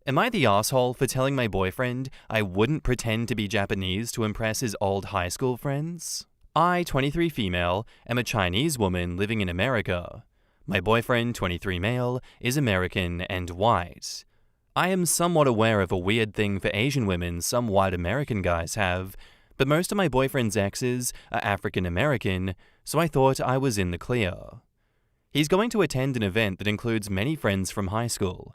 Am I the asshole for telling my boyfriend I wouldn't pretend to be Japanese to impress his old high school friends? I, 23 female, am a Chinese woman living in America. My boyfriend, 23 male, is American and white. I am somewhat aware of a weird thing for Asian women some white American guys have, but most of my boyfriend's exes are African American, so I thought I was in the clear. He's going to attend an event that includes many friends from high school.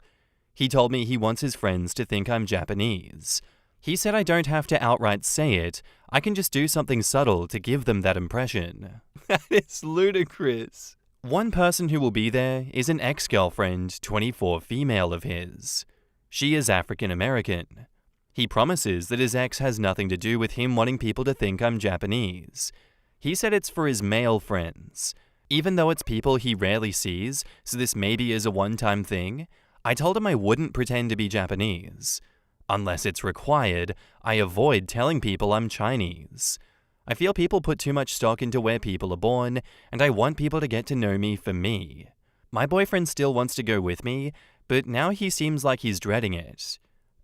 He told me he wants his friends to think I'm Japanese. He said I don't have to outright say it, I can just do something subtle to give them that impression. That is ludicrous. One person who will be there is an ex-girlfriend, 24 female of his. She is African American. He promises that his ex has nothing to do with him wanting people to think I'm Japanese. He said it's for his male friends. Even though it's people he rarely sees, so this maybe is a one-time thing, I told him I wouldn't pretend to be Japanese. Unless it's required, I avoid telling people I'm Chinese. I feel people put too much stock into where people are born, and I want people to get to know me for me. My boyfriend still wants to go with me, but now he seems like he's dreading it.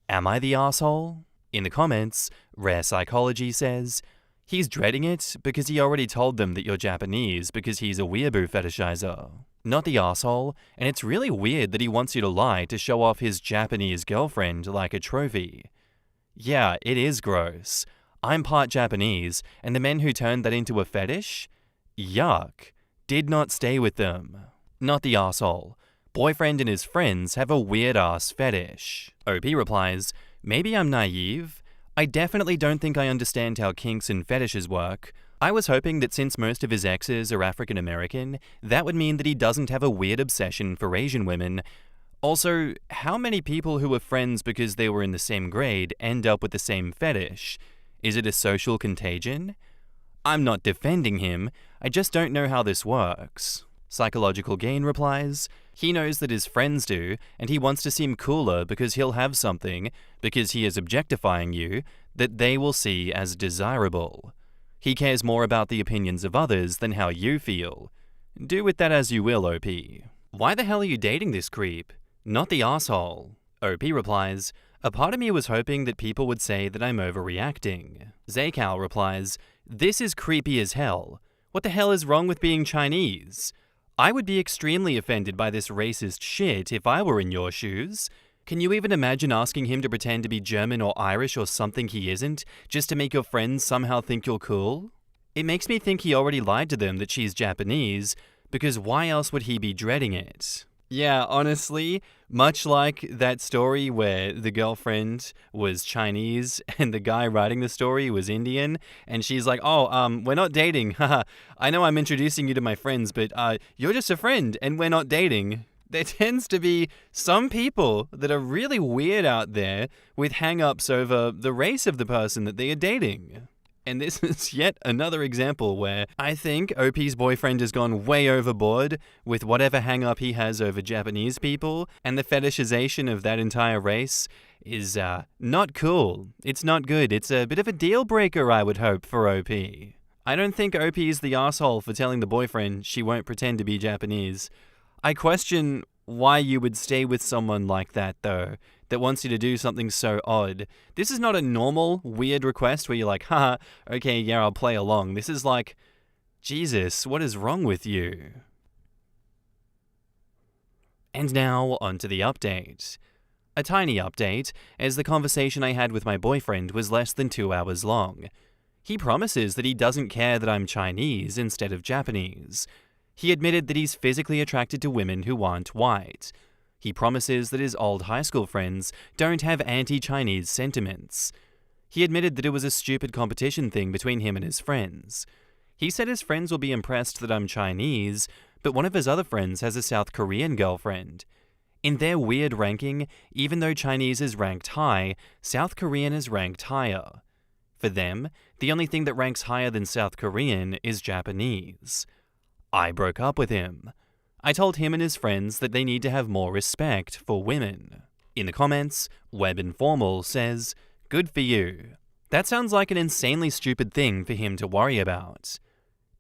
Am I the asshole? In the comments, Rare Psychology says, he's dreading it because he already told them that you're Japanese because he's a weeaboo fetishizer. Not the asshole, and it's really weird that he wants you to lie to show off his Japanese girlfriend like a trophy. Yeah, it is gross. I'm part Japanese, and the men who turned that into a fetish? Yuck. Did not stay with them. Not the asshole. Boyfriend and his friends have a weird-ass fetish. OP replies, maybe I'm naive. I definitely don't think I understand how kinks and fetishes work. I was hoping that since most of his exes are African American, that would mean that he doesn't have a weird obsession for Asian women. Also, how many people who are friends because they were in the same grade end up with the same fetish? Is it a social contagion? I'm not defending him, I just don't know how this works. Psychological Gain replies, he knows that his friends do, and he wants to seem cooler because he'll have something, because he is objectifying you, that they will see as desirable. He cares more about the opinions of others than how you feel. Do with that as you will, OP. Why the hell are you dating this creep? Not the asshole. OP replies, a part of me was hoping that people would say that I'm overreacting. Zaycal replies, this is creepy as hell. What the hell is wrong with being Chinese? I would be extremely offended by this racist shit if I were in your shoes. Can you even imagine asking him to pretend to be German or Irish or something he isn't, just to make your friends somehow think you're cool? It makes me think he already lied to them that she's Japanese, because why else would he be dreading it? Yeah, honestly, much like that story where the girlfriend was Chinese and the guy writing the story was Indian, and she's like, we're not dating, haha, I know I'm introducing you to my friends, but you're just a friend and we're not dating. There tends to be some people that are really weird out there with hang-ups over the race of the person that they are dating. And this is yet another example where I think OP's boyfriend has gone way overboard with whatever hang-up he has over Japanese people, and the fetishization of that entire race is not cool. It's not good. It's a bit of a deal breaker, I would hope, for OP. I don't think OP is the asshole for telling the boyfriend she won't pretend to be Japanese. I question why you would stay with someone like that, though, that wants you to do something so odd. This is not a normal, weird request where you're like, haha, okay, yeah, I'll play along. This is like, Jesus, what is wrong with you? And now, onto the update. A tiny update, as the conversation I had with my boyfriend was less than 2 hours long. He promises that he doesn't care that I'm Chinese instead of Japanese. He admitted that he's physically attracted to women who aren't white. He promises that his old high school friends don't have anti-Chinese sentiments. He admitted that it was a stupid competition thing between him and his friends. He said his friends will be impressed that I'm Chinese, but one of his other friends has a South Korean girlfriend. In their weird ranking, even though Chinese is ranked high, South Korean is ranked higher. For them, the only thing that ranks higher than South Korean is Japanese. I broke up with him. I told him and his friends that they need to have more respect for women. In the comments, Web Informal says, good for you. That sounds like an insanely stupid thing for him to worry about.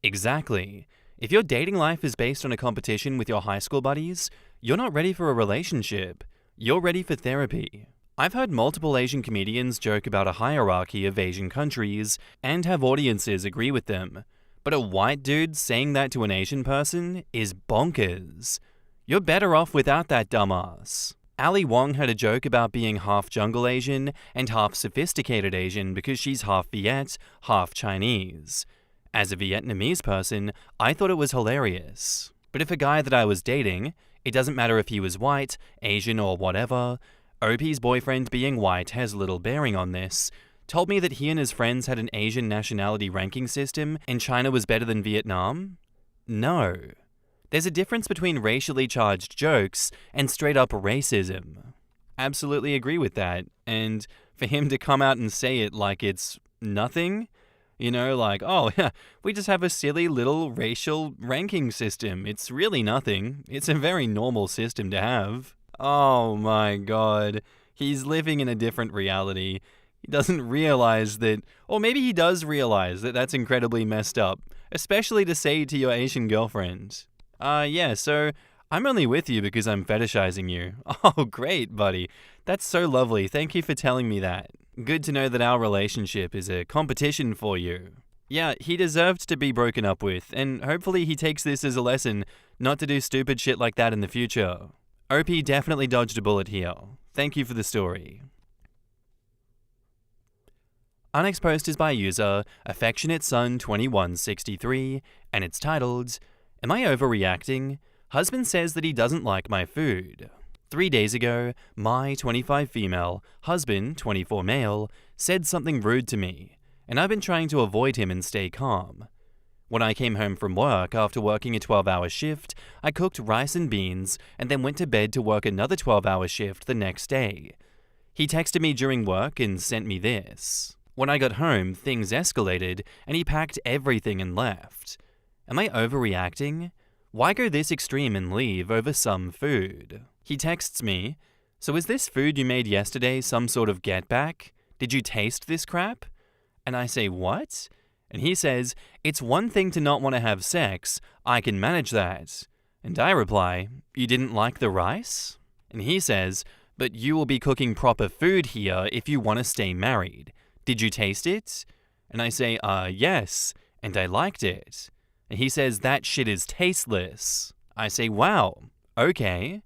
Exactly. If your dating life is based on a competition with your high school buddies, you're not ready for a relationship. You're ready for therapy. I've heard multiple Asian comedians joke about a hierarchy of Asian countries and have audiences agree with them. But a white dude saying that to an Asian person is bonkers. You're better off without that dumbass. Ali Wong had a joke about being half jungle Asian and half sophisticated Asian because she's half Viet, half Chinese. As a Vietnamese person, I thought it was hilarious. But if a guy that I was dating, it doesn't matter if he was white, Asian, or whatever, OP's boyfriend being white has little bearing on this, told me that he and his friends had an Asian nationality ranking system and China was better than Vietnam? No. There's a difference between racially charged jokes and straight-up racism. Absolutely agree with that, and for him to come out and say it like it's nothing, like, oh, yeah, we just have a silly little racial ranking system. It's really nothing. It's a very normal system to have. Oh my god. He's living in a different reality. He doesn't realize that, or maybe he does realize that that's incredibly messed up, especially to say to your Asian girlfriend. So I'm only with you because I'm fetishizing you. Oh, great, buddy. That's so lovely. Thank you for telling me that. Good to know that our relationship is a competition for you. Yeah, he deserved to be broken up with, and hopefully he takes this as a lesson not to do stupid shit like that in the future. OP definitely dodged a bullet here. Thank you for the story. Unexposed is by user Affectionate Son 2163, and it's titled, Am I overreacting? Husband says that he doesn't like my food. 3 days ago, my 25 female, husband 24 male, said something rude to me, and I've been trying to avoid him and stay calm. When I came home from work after working a 12-hour shift, I cooked rice and beans and then went to bed to work another 12-hour shift the next day. He texted me during work and sent me this. When I got home, things escalated and he packed everything and left. Am I overreacting? Why go this extreme and leave over some food? He texts me, so is this food you made yesterday some sort of get back? Did you taste this crap? And I say, what? And he says, it's one thing to not want to have sex, I can manage that. And I reply, you didn't like the rice? And he says, but you will be cooking proper food here if you want to stay married. Did you taste it? And I say, yes, and I liked it. And he says, that shit is tasteless. I say, wow, okay.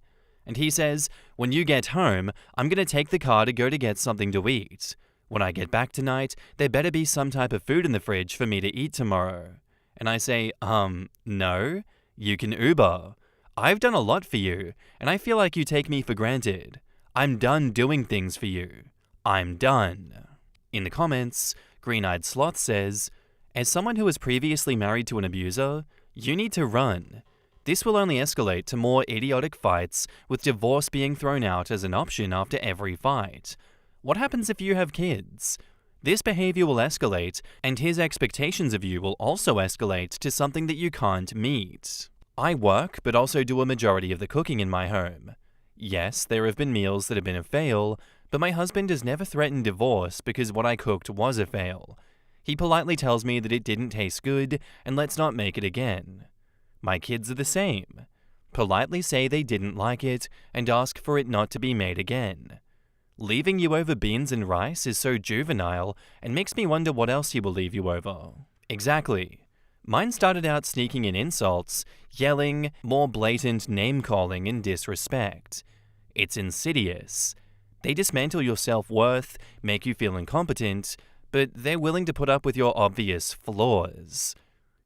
And he says, when you get home, I'm going to take the car to go to get something to eat. When I get back tonight, there better be some type of food in the fridge for me to eat tomorrow. And I say, no, you can Uber. I've done a lot for you, and I feel like you take me for granted. I'm done doing things for you. I'm done. In the comments, Green-Eyed Sloth says, as someone who was previously married to an abuser, you need to run. This will only escalate to more idiotic fights, with divorce being thrown out as an option after every fight. What happens if you have kids? This behavior will escalate, and his expectations of you will also escalate to something that you can't meet. I work, but also do a majority of the cooking in my home. Yes, there have been meals that have been a fail, but my husband has never threatened divorce because what I cooked was a fail. He politely tells me that it didn't taste good, and let's not make it again. My kids are the same. Politely say they didn't like it, and ask for it not to be made again. Leaving you over beans and rice is so juvenile and makes me wonder what else he will leave you over. Exactly. Mine started out sneaking in insults, yelling, more blatant name-calling and disrespect. It's insidious. They dismantle your self-worth, make you feel incompetent, but they're willing to put up with your obvious flaws.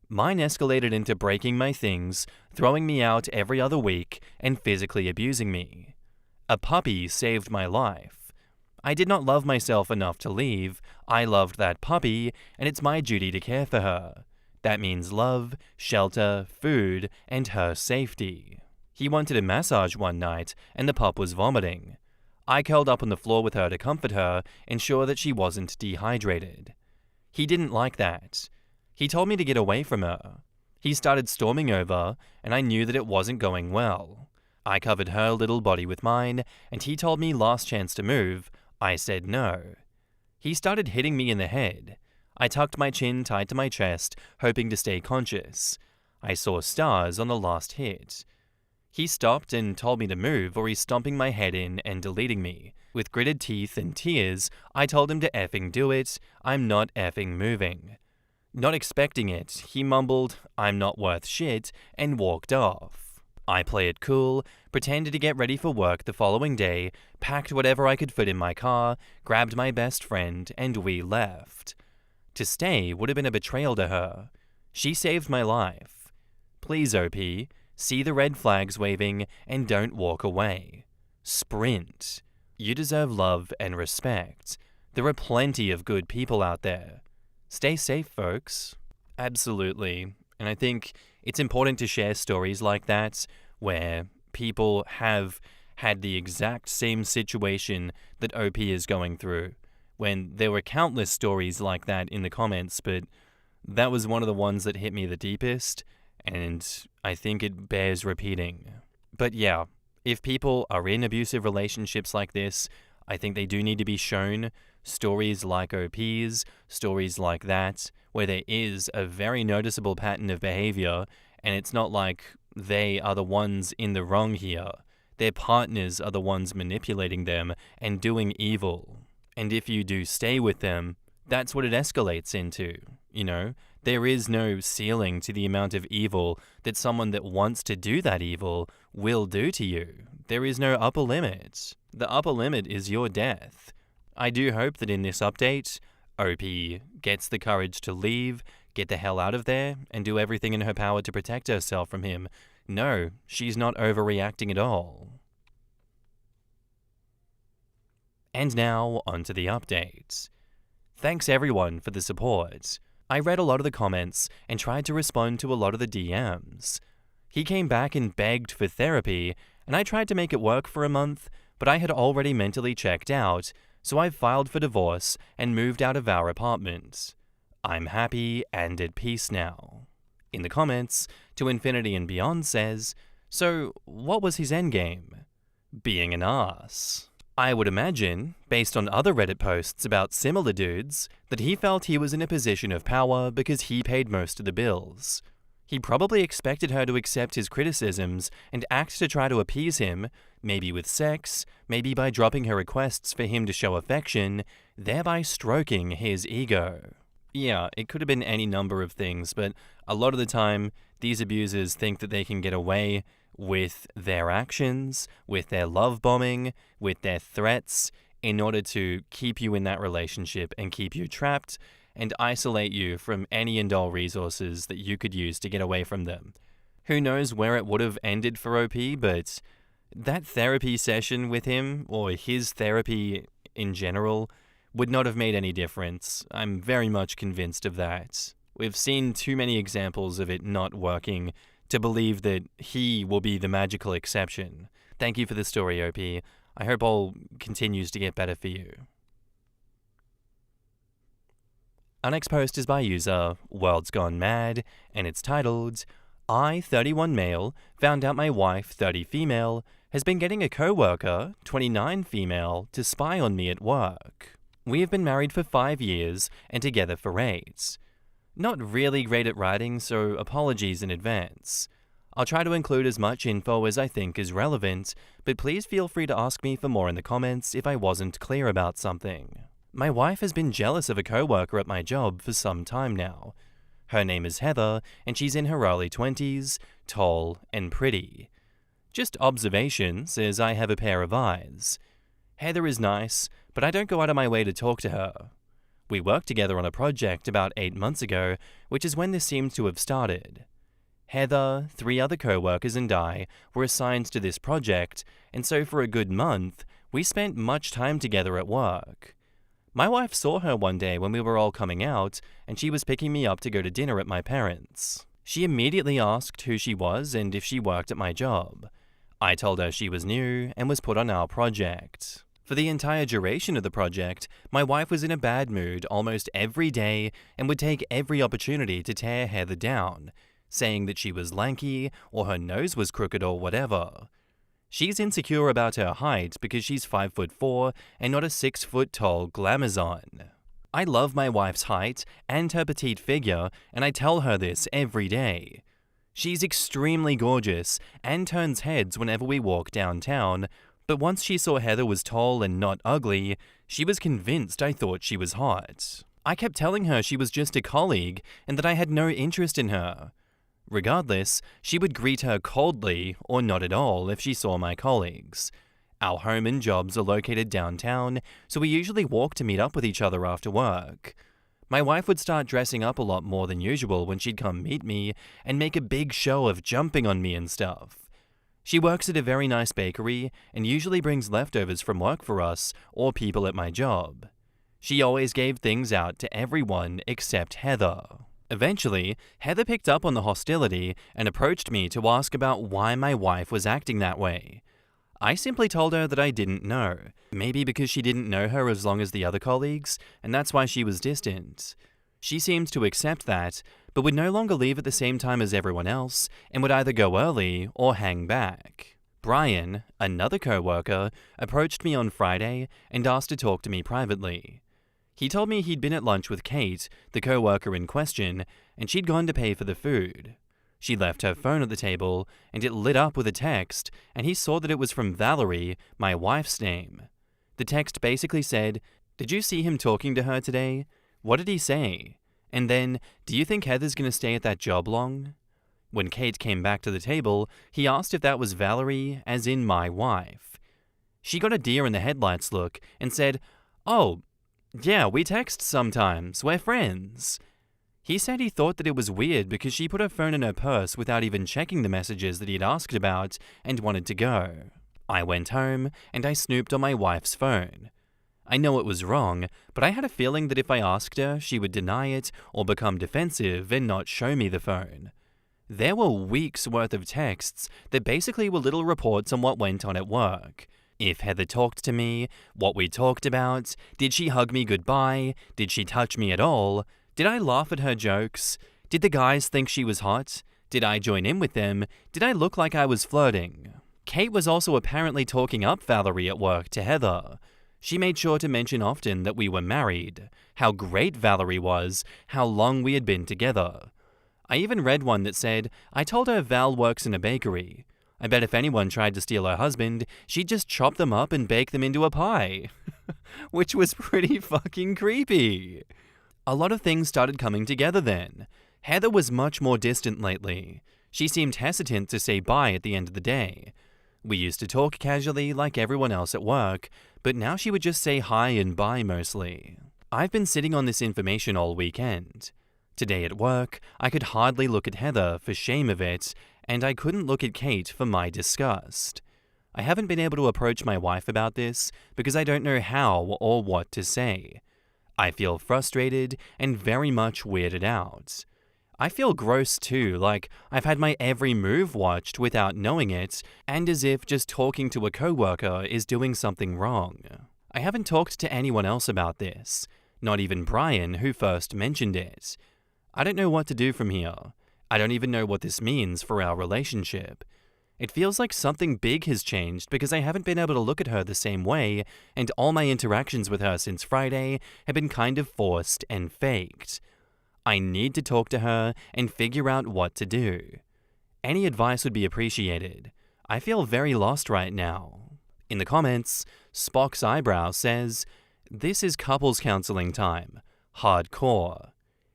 Mine escalated into breaking my things, throwing me out every other week, and physically abusing me. A puppy saved my life. I did not love myself enough to leave. I loved that puppy, and it's my duty to care for her. That means love, shelter, food, and her safety. He wanted a massage one night, and the pup was vomiting. I curled up on the floor with her to comfort her, ensure that she wasn't dehydrated. He didn't like that. He told me to get away from her. He started storming over, and I knew that it wasn't going well. I covered her little body with mine, and he told me last chance to move. I said no. He started hitting me in the head. I tucked my chin tight to my chest, hoping to stay conscious. I saw stars on the last hit. He stopped and told me to move or he's stomping my head in and deleting me. With gritted teeth and tears, I told him to effing do it. I'm not effing moving. Not expecting it, he mumbled, "I'm not worth shit," and walked off. I play it cool, pretended to get ready for work the following day, packed whatever I could fit in my car, grabbed my best friend, and we left. To stay would have been a betrayal to her. She saved my life. Please, OP, see the red flags waving and don't walk away. Sprint. You deserve love and respect. There are plenty of good people out there. Stay safe, folks. Absolutely. And I think it's important to share stories like that where people have had the exact same situation that OP is going through. When there were countless stories like that in the comments, but that was one of the ones that hit me the deepest, and I think it bears repeating. But yeah, if people are in abusive relationships like this, I think they do need to be shown stories like OP's, stories like that, where there is a very noticeable pattern of behavior, and it's not like they are the ones in the wrong here. Their partners are the ones manipulating them and doing evil. And if you do stay with them, that's what it escalates into, you know? There is no ceiling to the amount of evil that someone that wants to do that evil will do to you. There is no upper limit. The upper limit is your death. I do hope that in this update, OP gets the courage to leave, get the hell out of there, and do everything in her power to protect herself from him. No, she's not overreacting at all. And now, onto the update. Thanks everyone for the support. I read a lot of the comments and tried to respond to a lot of the DMs. He came back and begged for therapy, and I tried to make it work for a month, but I had already mentally checked out, so I've filed for divorce and moved out of our apartment. I'm happy and at peace now. In the comments, To Infinity and Beyond says, so what was his endgame? Being an ass. I would imagine, based on other Reddit posts about similar dudes, that he felt he was in a position of power because he paid most of the bills. He probably expected her to accept his criticisms and act to try to appease him, maybe with sex, maybe by dropping her requests for him to show affection, thereby stroking his ego. Yeah, it could have been any number of things, but a lot of the time, these abusers think that they can get away with their actions, with their love bombing, with their threats, in order to keep you in that relationship and keep you trapped and isolate you from any and all resources that you could use to get away from them. Who knows where it would have ended for OP, but that therapy session with him, or his therapy in general, would not have made any difference. I'm very much convinced of that. We've seen too many examples of it not working to believe that he will be the magical exception. Thank you for the story, OP. I hope all continues to get better for you. Our next post is by user World's Gone Mad, and it's titled, I, 31 male, found out my wife, 30 female, has been getting a co-worker, 29 female, to spy on me at work. We have been married for 5 years and together for 8. Not really great at writing, so apologies in advance. I'll try to include as much info as I think is relevant, but please feel free to ask me for more in the comments if I wasn't clear about something. My wife has been jealous of a co-worker at my job for some time now. Her name is Heather, and she's in her early 20s, tall and pretty. Just observations, as I have a pair of eyes. Heather is nice, but I don't go out of my way to talk to her. We worked together on a project about 8 months ago, which is when this seems to have started. Heather, 3 other co-workers and I were assigned to this project, and so for a good month, we spent much time together at work. My wife saw her one day when we were all coming out, and she was picking me up to go to dinner at my parents'. She immediately asked who she was and if she worked at my job. I told her she was new and was put on our project. For the entire duration of the project, my wife was in a bad mood almost every day and would take every opportunity to tear Heather down, saying that she was lanky or her nose was crooked or whatever. She's insecure about her height because she's 5'4" and not a 6-foot-tall glamazon. I love my wife's height and her petite figure, and I tell her this every day. She's extremely gorgeous and turns heads whenever we walk downtown, but once she saw Heather was tall and not ugly, she was convinced I thought she was hot. I kept telling her she was just a colleague and that I had no interest in her. Regardless, she would greet her coldly or not at all if she saw my colleagues. Our home and jobs are located downtown, so we usually walk to meet up with each other after work. My wife would start dressing up a lot more than usual when she'd come meet me and make a big show of jumping on me and stuff. She works at a very nice bakery and usually brings leftovers from work for us or people at my job. She always gave things out to everyone except Heather. Eventually, Heather picked up on the hostility and approached me to ask about why my wife was acting that way. I simply told her that I didn't know, maybe because she didn't know her as long as the other colleagues, and that's why she was distant. She seemed to accept that, but would no longer leave at the same time as everyone else, and would either go early or hang back. Brian, another co-worker, approached me on Friday and asked to talk to me privately. He told me he'd been at lunch with Kate, the co-worker in question, and she'd gone to pay for the food. She left her phone at the table, and it lit up with a text, and he saw that it was from Valerie, my wife's name. The text basically said, "Did you see him talking to her today? What did he say? And then, do you think Heather's going to stay at that job long?" When Kate came back to the table, he asked if that was Valerie, as in my wife. She got a deer in the headlights look and said, "Oh, yeah, we text sometimes, we're friends." He said he thought that it was weird because she put her phone in her purse without even checking the messages that he'd asked about and wanted to go. I went home and I snooped on my wife's phone. I know it was wrong, but I had a feeling that if I asked her, she would deny it or become defensive and not show me the phone. There were weeks worth of texts that basically were little reports on what went on at work. If Heather talked to me, what we talked about, did she hug me goodbye, did she touch me at all, did I laugh at her jokes, did the guys think she was hot, did I join in with them, did I look like I was flirting? Kate was also apparently talking up Valerie at work to Heather. She made sure to mention often that we were married, how great Valerie was, how long we had been together. I even read one that said, "I told her Val works in a bakery. I bet if anyone tried to steal her husband, she'd just chop them up and bake them into a pie." Which was pretty fucking creepy. A lot of things started coming together then. Heather was much more distant lately. She seemed hesitant to say bye at the end of the day. We used to talk casually like everyone else at work, but now she would just say hi and bye mostly. I've been sitting on this information all weekend. Today at work, I could hardly look at Heather for shame of it, and I couldn't look at Kate for my disgust. I haven't been able to approach my wife about this because I don't know how or what to say. I feel frustrated and very much weirded out. I feel gross too, like I've had my every move watched without knowing it, and as if just talking to a coworker is doing something wrong. I haven't talked to anyone else about this, not even Brian, who first mentioned it. I don't know what to do from here. I don't even know what this means for our relationship. It feels like something big has changed because I haven't been able to look at her the same way, and all my interactions with her since Friday have been kind of forced and faked. I need to talk to her and figure out what to do. Any advice would be appreciated. I feel very lost right now. In the comments, Spock's eyebrow says, "This is couples counseling time. Hardcore.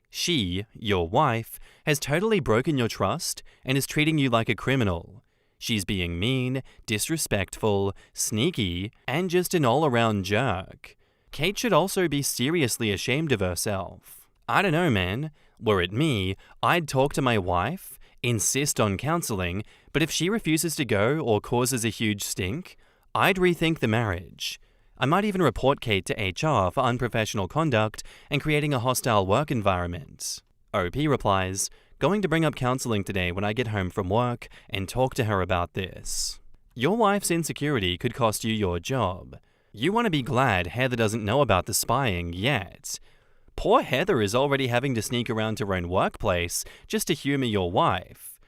She, your wife, has totally broken your trust and is treating you like a criminal. She's being mean, disrespectful, sneaky, and just an all-around jerk. Kate should also be seriously ashamed of herself." I don't know, man. Were it me, I'd talk to my wife, insist on counseling, but if she refuses to go or causes a huge stink, I'd rethink the marriage. I might even report Kate to HR for unprofessional conduct and creating a hostile work environment. OP replies, "Going to bring up counseling today when I get home from work and talk to her about this." Your wife's insecurity could cost you your job. You want to be glad Heather doesn't know about the spying yet. Poor Heather is already having to sneak around to her own workplace just to humor your wife.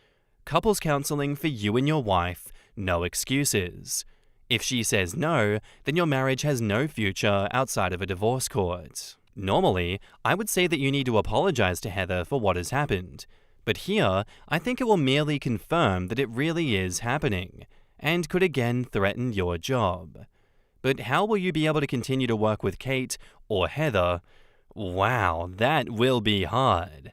Couples counseling for you and your wife, no excuses. If she says no, then your marriage has no future outside of a divorce court. Normally, I would say that you need to apologize to Heather for what has happened. But here, I think it will merely confirm that it really is happening, and could again threaten your job. But how will you be able to continue to work with Kate or Heather? Wow, that will be hard.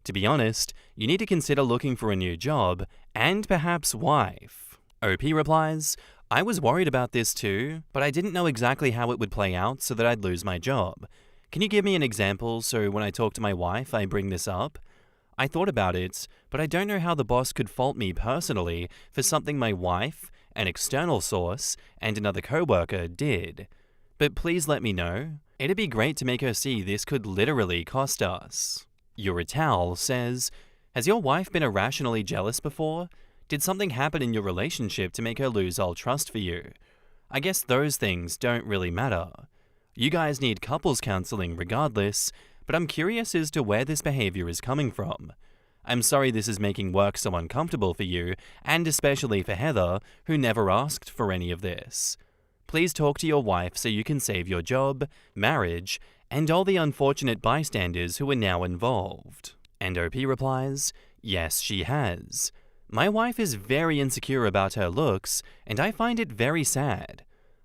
To be honest, you need to consider looking for a new job, and perhaps wife. OP replies, I was worried about this too, but I didn't know exactly how it would play out so that I'd lose my job. Can you give me an example so when I talk to my wife I bring this up? I thought about it, but I don't know how the boss could fault me personally for something my wife, an external source, and another coworker did. But please let me know. It'd be great to make her see this could literally cost us. Urital says, has your wife been irrationally jealous before? Did something happen in your relationship to make her lose all trust for you? I guess those things don't really matter. You guys need couples counseling regardless, but I'm curious as to where this behavior is coming from. I'm sorry this is making work so uncomfortable for you, and especially for Heather, who never asked for any of this. Please talk to your wife so you can save your job, marriage, and all the unfortunate bystanders who are now involved. And OP replies, yes, she has. My wife is very insecure about her looks, and I find it very sad.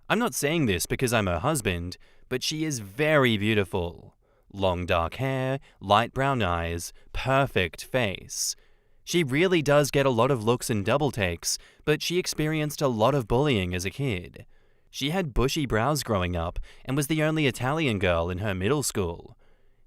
I'm not saying this because I'm her husband, but she is very beautiful. Long dark hair, light brown eyes, perfect face. She really does get a lot of looks and double takes, but she experienced a lot of bullying as a kid. She had bushy brows growing up and was the only Italian girl in her middle school.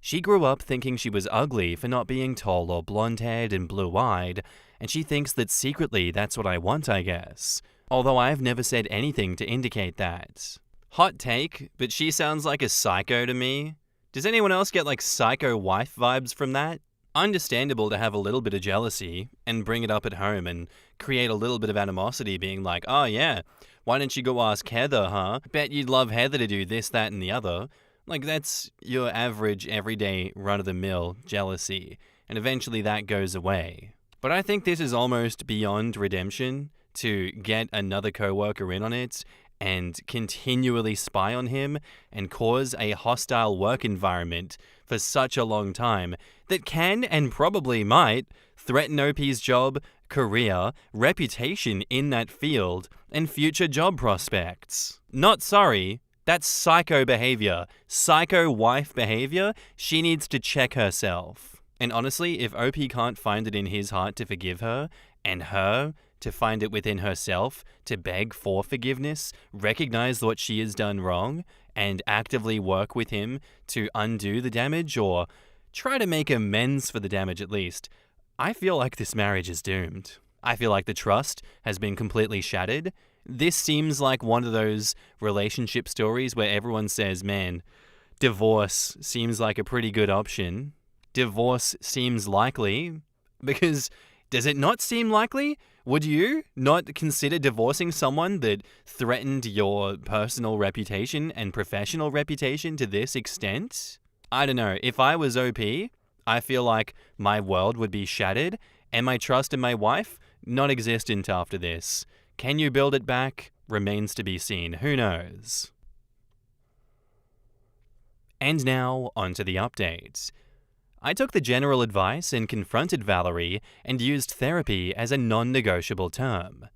She grew up thinking she was ugly for not being tall or blonde-haired and blue-eyed, and she thinks that secretly that's what I want, I guess. Although I've never said anything to indicate that. Hot take, but she sounds like a psycho to me. Does anyone else get like psycho wife vibes from that? Understandable to have a little bit of jealousy and bring it up at home and create a little bit of animosity being like, oh yeah, why don't you go ask Heather, huh? Bet you'd love Heather to do this, that, and the other. Like that's your average, everyday, run-of-the-mill jealousy, and eventually that goes away. But I think this is almost beyond redemption to get another coworker in on it and continually spy on him and cause a hostile work environment for such a long time that can and probably might threaten OP's job, career, reputation in that field, and future job prospects. Not sorry, that's psycho behavior, psycho wife behavior. She needs to check herself. And honestly, if OP can't find it in his heart to forgive her, and her to find it within herself to beg for forgiveness, recognize what she has done wrong, and actively work with him to undo the damage or try to make amends for the damage at least, I feel like this marriage is doomed. I feel like the trust has been completely shattered. This seems like one of those relationship stories where everyone says, man, divorce seems like a pretty good option. Divorce seems likely, because does it not seem likely? Would you not consider divorcing someone that threatened your personal reputation and professional reputation to this extent? I don't know. If I was OP, I feel like my world would be shattered and my trust in my wife non-existent after this. Can you build it back? Remains to be seen. Who knows? And now, onto the updates. I took the general advice and confronted Valerie and used therapy as a non-negotiable term.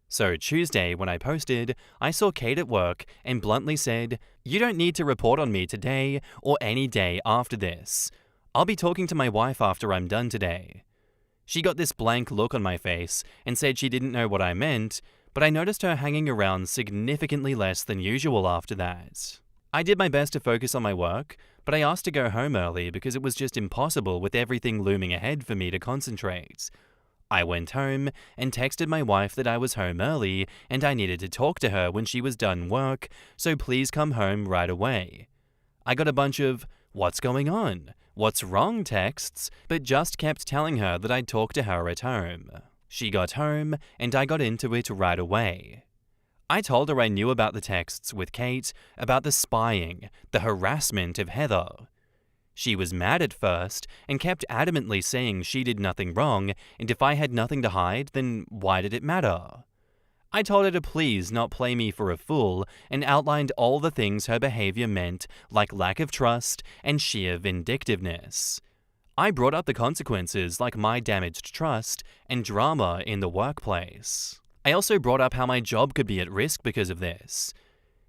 So Tuesday, when I posted, I saw Kate at work and bluntly said, "You don't need to report on me today or any day after this. I'll be talking to my wife after I'm done today." She got this blank look on my face and said she didn't know what I meant, but I noticed her hanging around significantly less than usual after that. I did my best to focus on my work, but I asked to go home early because it was just impossible with everything looming ahead for me to concentrate. I went home and texted my wife that I was home early and I needed to talk to her when she was done work, so please come home right away. I got a bunch of, "What's going on? What's wrong?" texts, but just kept telling her that I'd talk to her at home. She got home and I got into it right away. I told her I knew about the texts with Kate, about the spying, the harassment of Heather. She was mad at first and kept adamantly saying she did nothing wrong, and if I had nothing to hide, then why did it matter? I told her to please not play me for a fool and outlined all the things her behavior meant, like lack of trust and sheer vindictiveness. I brought up the consequences like my damaged trust and drama in the workplace. I also brought up how my job could be at risk because of this.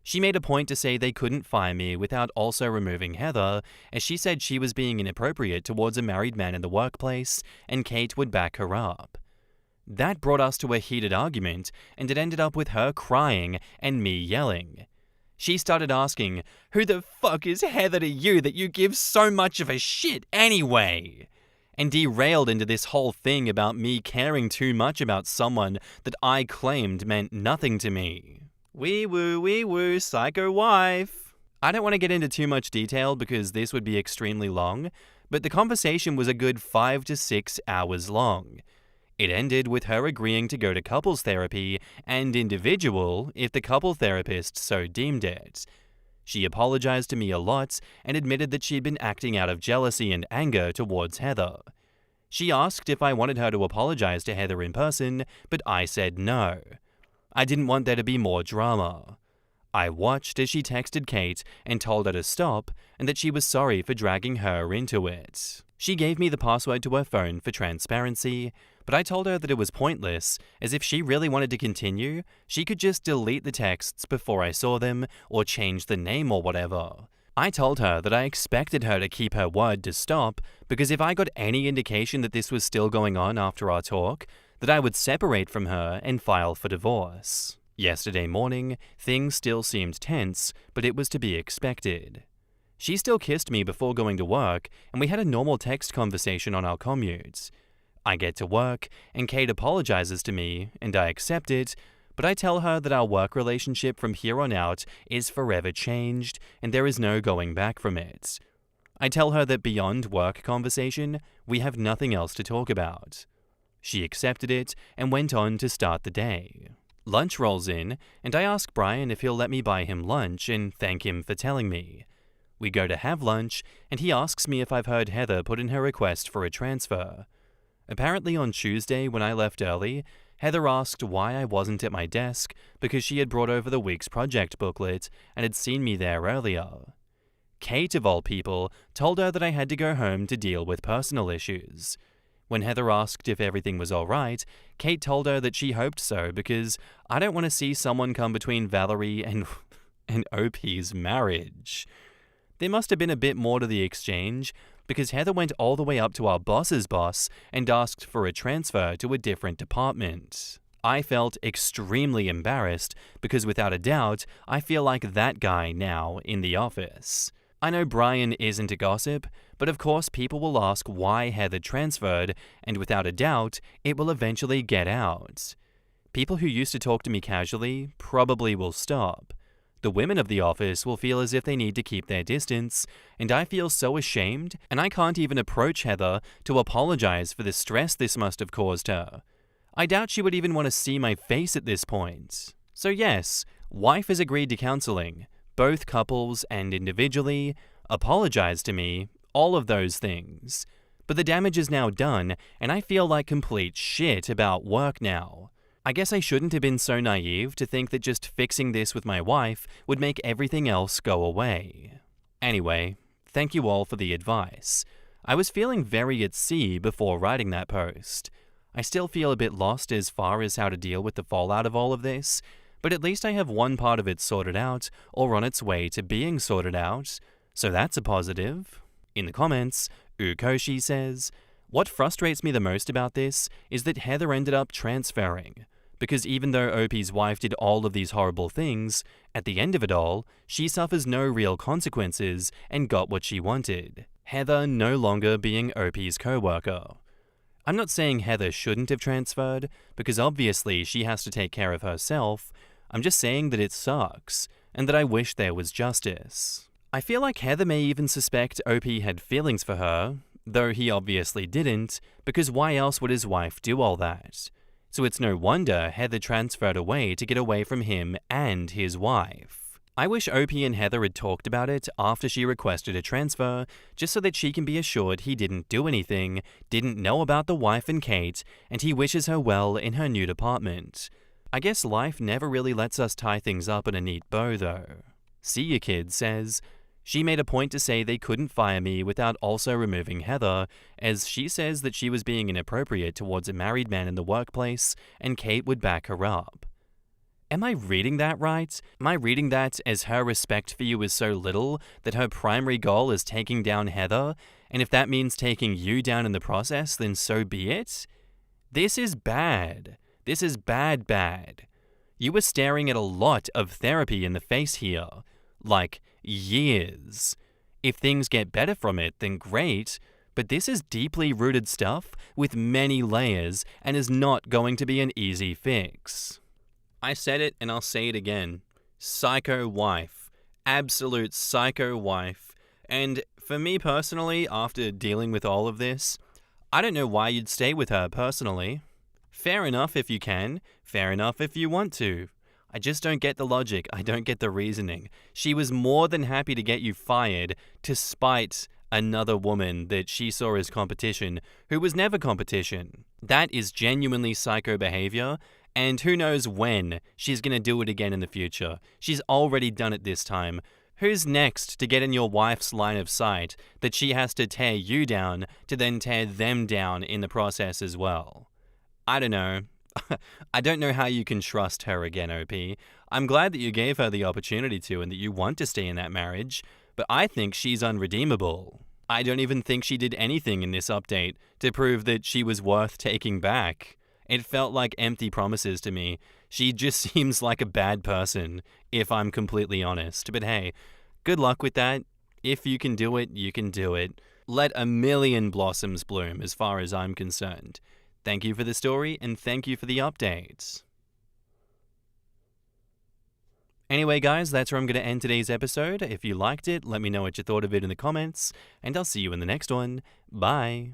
She made a point to say they couldn't fire me without also removing Heather, as she said she was being inappropriate towards a married man in the workplace, and Kate would back her up. That brought us to a heated argument, and it ended up with her crying and me yelling. She started asking, "Who the fuck is Heather to you that you give so much of a shit anyway?" And derailed into this whole thing about me caring too much about someone that I claimed meant nothing to me. Wee woo, psycho wife. I don't want to get into too much detail because this would be extremely long, but the conversation was a good 5 to 6 hours long. It ended with her agreeing to go to couples therapy and individual if the couple therapist so deemed it. She apologized to me a lot and admitted that she'd been acting out of jealousy and anger towards Heather. She asked if I wanted her to apologize to Heather in person, but I said no. I didn't want there to be more drama. I watched as she texted Kate and told her to stop and that she was sorry for dragging her into it. She gave me the password to her phone for transparency, but I told her that it was pointless, as if she really wanted to continue, she could just delete the texts before I saw them or change the name or whatever. I told her that I expected her to keep her word to stop, because if I got any indication that this was still going on after our talk, that I would separate from her and file for divorce. Yesterday morning, things still seemed tense, but it was to be expected. She still kissed me before going to work, and we had a normal text conversation on our commute. I get to work, and Kate apologizes to me, and I accept it, but I tell her that our work relationship from here on out is forever changed, and there is no going back from it. I tell her that beyond work conversation, we have nothing else to talk about. She accepted it and went on to start the day. Lunch rolls in, and I ask Brian if he'll let me buy him lunch and thank him for telling me. We go to have lunch, and he asks me if I've heard Heather put in her request for a transfer. Apparently on Tuesday, when I left early, Heather asked why I wasn't at my desk because she had brought over the week's project booklet and had seen me there earlier. Kate, of all people, told her that I had to go home to deal with personal issues. When Heather asked if everything was all right, Kate told her that she hoped so because I don't want to see someone come between Valerie and OP's marriage. There must have been a bit more to the exchange, because Heather went all the way up to our boss's boss and asked for a transfer to a different department. I felt extremely embarrassed because without a doubt, I feel like that guy now in the office. I know Brian isn't a gossip, but of course people will ask why Heather transferred, and without a doubt, it will eventually get out. People who used to talk to me casually probably will stop. The women of the office will feel as if they need to keep their distance, and I feel so ashamed, and I can't even approach Heather to apologize for the stress this must have caused her. I doubt she would even want to see my face at this point. So yes, wife has agreed to counseling, both couples and individually, apologize to me, all of those things. But the damage is now done, and I feel like complete shit about work now. I guess I shouldn't have been so naive to think that just fixing this with my wife would make everything else go away. Anyway, thank you all for the advice. I was feeling very at sea before writing that post. I still feel a bit lost as far as how to deal with the fallout of all of this, but at least I have one part of it sorted out or on its way to being sorted out, so that's a positive. In the comments, Ukoshi says, "What frustrates me the most about this is that Heather ended up transferring. Because even though OP's wife did all of these horrible things, at the end of it all, she suffers no real consequences and got what she wanted. Heather no longer being OP's co-worker. I'm not saying Heather shouldn't have transferred, because obviously she has to take care of herself. I'm just saying that it sucks, and that I wish there was justice. I feel like Heather may even suspect OP had feelings for her, though he obviously didn't, because why else would his wife do all that? So it's no wonder Heather transferred away to get away from him and his wife. I wish OP and Heather had talked about it after she requested a transfer, just so that she can be assured he didn't do anything, didn't know about the wife and Kate, and he wishes her well in her new department. I guess life never really lets us tie things up in a neat bow though. See Ya Kid says, She made a point to say they couldn't fire me without also removing Heather, as she says that she was being inappropriate towards a married man in the workplace, and Kate would back her up. Am I reading that right? Am I reading that as her respect for you is so little that her primary goal is taking down Heather, and if that means taking you down in the process, then so be it? This is bad. This is bad. You are staring at a lot of therapy in the face here. Like, years. If things get better from it, then great, but this is deeply rooted stuff with many layers and is not going to be an easy fix. I said it and I'll say it again. Psycho wife. Absolute psycho wife. And for me personally, after dealing with all of this, I don't know why you'd stay with her personally. Fair enough if you can. Fair enough if you want to. I just don't get the logic. I don't get the reasoning. She was more than happy to get you fired to spite another woman that she saw as competition who was never competition. That is genuinely psycho behavior, and who knows when she's going to do it again in the future. She's already done it this time. Who's next to get in your wife's line of sight that she has to tear you down to then tear them down in the process as well? I don't know. I don't know how you can trust her again, OP. I'm glad that you gave her the opportunity to and that you want to stay in that marriage, but I think she's unredeemable. I don't even think she did anything in this update to prove that she was worth taking back. It felt like empty promises to me. She just seems like a bad person, if I'm completely honest. But hey, good luck with that. If you can do it, you can do it. Let a million blossoms bloom as far as I'm concerned. Thank you for the story, and thank you for the updates. Anyway, guys, that's where I'm going to end today's episode. If you liked it, let me know what you thought of it in the comments, and I'll see you in the next one. Bye.